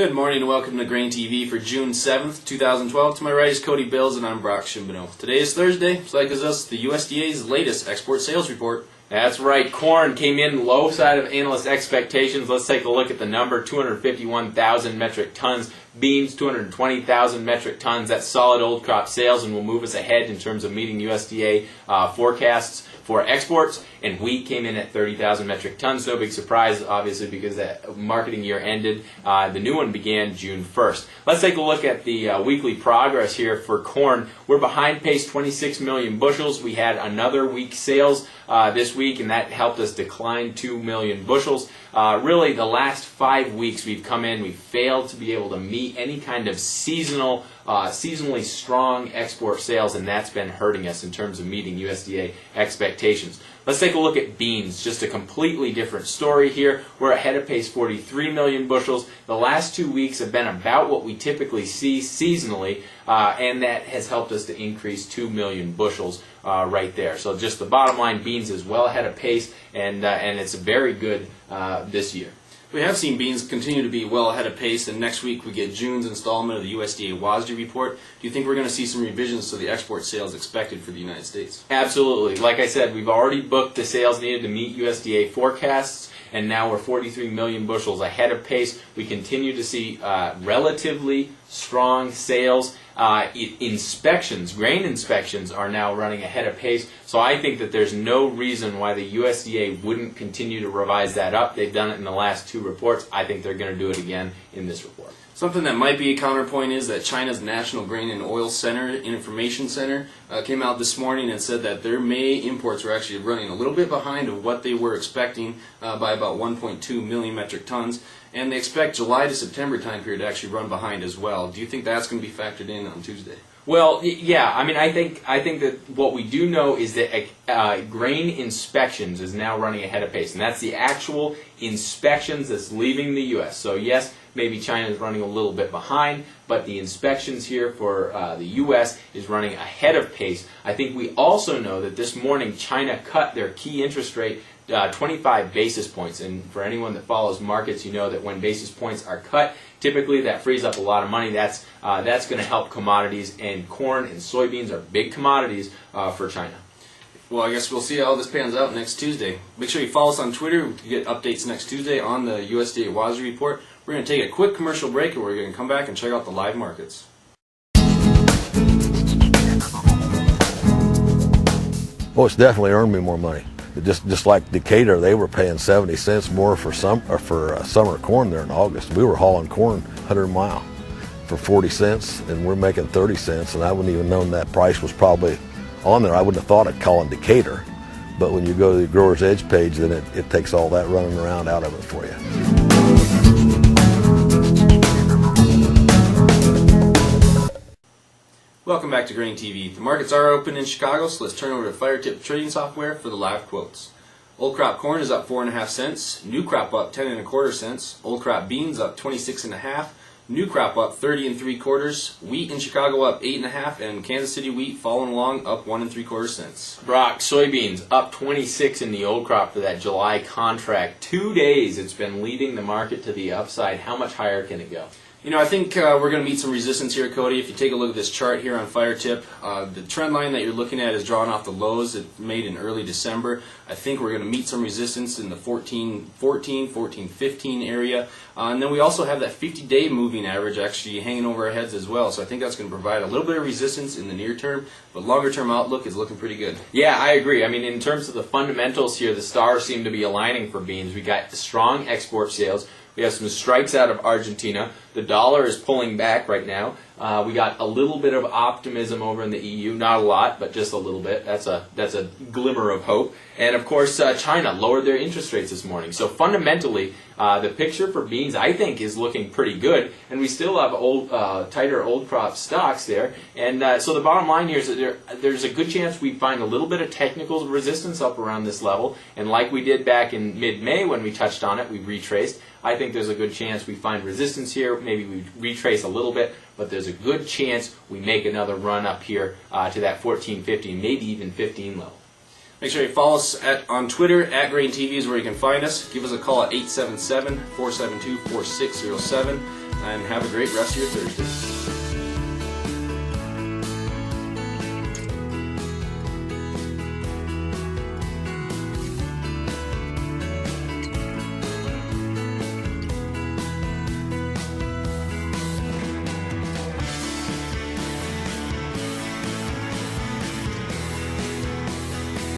Good morning and welcome to GrainTV for June 7th, 2012. To my right is Cody Bills and I'm Brock. Today is Thursday, so that gives us the USDA's latest export sales report. That's right, corn came in low side of analyst expectations. Let's take a look at the number, 251,000 metric tons. Beans, 220,000 metric tons. That's solid old crop sales and will move us ahead in terms of meeting USDA forecasts for exports. And wheat came in at 30,000 metric tons. No big surprise, obviously, because that marketing year ended. The new one began June 1st. Let's take a look at the weekly progress here for corn. We're behind pace 26 million bushels. We had another week sales this week, and that helped us decline 2 million bushels. Really, the last 5 weeks we've come in, we've failed to be able to meet any kind of seasonally strong export sales, and that's been hurting us in terms of meeting USDA expectations. Let's take a look at beans. Just a completely different story here. We're ahead of pace 43 million bushels. The last 2 weeks have been about what we typically see seasonally, and that has helped us to increase 2 million bushels right there. So just the bottom line, beans is well ahead of pace, and it's very good this year. We have seen beans continue to be well ahead of pace, and next week we get June's installment of the USDA WASDE report. Do you think we're going to see some revisions to the export sales expected for the United States? Absolutely. Like I said, we've already booked the sales needed to meet USDA forecasts, and now we're 43 million bushels ahead of pace. We continue to see relatively strong sales. Inspections, grain inspections, are now running ahead of pace, so I think that there's no reason why the USDA wouldn't continue to revise that up. They've done it in the last 2 reports. I think they're going to do it again in this report. Something that might be a counterpoint is that China's National Grain and Oil Center Information Center came out this morning and said that their May imports were actually running a little bit behind of what they were expecting by about 1.2 million metric tons, and they expect July to September time period to actually run behind as well. Do you think that's going to be factored in on Tuesday? Well, yeah. I mean, I think that what we do know is that grain inspections is now running ahead of pace, and that's the actual inspections that's leaving the U.S. So yes, maybe China is running a little bit behind, but the inspections here for the U.S. is running ahead of pace. I think we also know that this morning China cut their key interest rate 25 basis points, and for anyone that follows markets, you know that when basis points are cut, typically that frees up a lot of money. That's going to help commodities, and corn and soybeans are big commodities for China. Well, I guess we'll see how this pans out next Tuesday. Make sure you follow us on Twitter to get updates next Tuesday on the USDA WASDE report. We're going to take a quick commercial break, and we're going to come back and check out the live markets. Well, it's definitely earned me more money. Just like Decatur, they were paying 70 cents more for summer corn there in August. We were hauling corn 100 mile for 40 cents, and we're making 30 cents, and I wouldn't even known that price was probably on there. I wouldn't have thought of calling Decatur, but when you go to the Grower's Edge page, then it takes all that running around out of it for you. Welcome back to GrainTV. The markets are open in Chicago, so let's turn over to FireTip trading software for the live quotes. Old crop corn is up 4.5 cents. New crop up 10.25 cents. Old crop beans up 26.5. New crop up 30.75. Wheat in Chicago up 8.5, and Kansas City wheat following along up 1.75 cents. Brock, soybeans up 26 in the old crop for that July contract. 2 days it's been leading the market to the upside. How much higher can it go? You know, I think we're going to meet some resistance here, Cody. If you take a look at this chart here on FireTip, the trend line that you're looking at is drawn off the lows it made in early December. I think we're going to meet some resistance in the 14.15 area. And then we also have that 50-day moving average actually hanging over our heads as well. So I think that's going to provide a little bit of resistance in the near term, but longer-term outlook is looking pretty good. Yeah, I agree. I mean, in terms of the fundamentals here, the stars seem to be aligning for beans. We got strong export sales. We have some strikes out of Argentina. The dollar is pulling back right now. We got a little bit of optimism over in the EU, not a lot, but just a little bit. That's a glimmer of hope. And of course, China lowered their interest rates this morning. So fundamentally, the picture for beans, I think, is looking pretty good. And we still have tighter old crop stocks there. And so the bottom line here is that there's a good chance we find a little bit of technical resistance up around this level. And like we did back in mid-May when we touched on it, we retraced. I think there's a good chance we find resistance here. Maybe we retrace a little bit, but there's a good chance we make another run up here to that 14.50, maybe even 15 level. Make sure you follow us on Twitter. @GrainTV is where you can find us. Give us a call at 877-472-4607. and have a great rest of your Thursday.